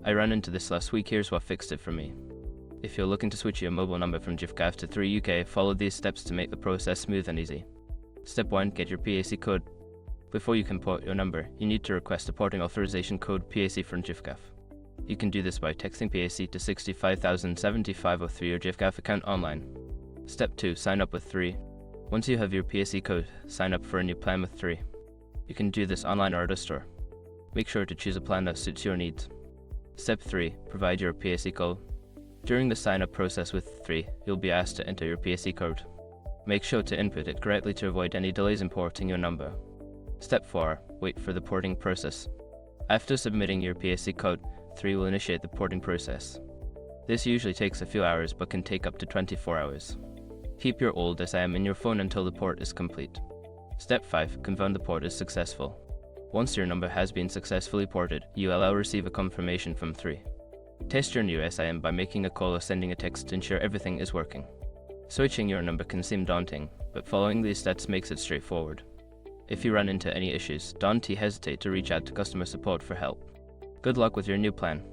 I ran into this last week. Here's what fixed it for me. If you're looking to switch your mobile number from Giffgaff to 3 UK, follow these steps to make the process smooth and easy. Step 1. Get your PAC code. Before you can port your number, you need to request a porting authorization code PAC from Giffgaff. You can do this by texting PAC to 65075 through your Giffgaff account online. Step 2. Sign up with 3. Once you have your PAC code, sign up for a new plan with 3. You can do this online or at a store. Make sure to choose a plan that suits your needs. Step 3. Provide your PAC code. During the sign-up process with 3, you'll be asked to enter your PAC code. Make sure to input it correctly to avoid any delays in porting your number. Step 4. Wait for the porting process. After submitting your PAC code, 3 will initiate the porting process. This usually takes a few hours but can take up to 24 hours. Keep your old SIM in your phone until the port is complete. Step 5. Confirm the port is successful. Once your number has been successfully ported, you will receive a confirmation from 3. Test your new SIM by making a call or sending a text to ensure everything is working. Switching your number can seem daunting, but following these steps makes it straightforward. If you run into any issues, don't hesitate to reach out to customer support for help. Good luck with your new plan.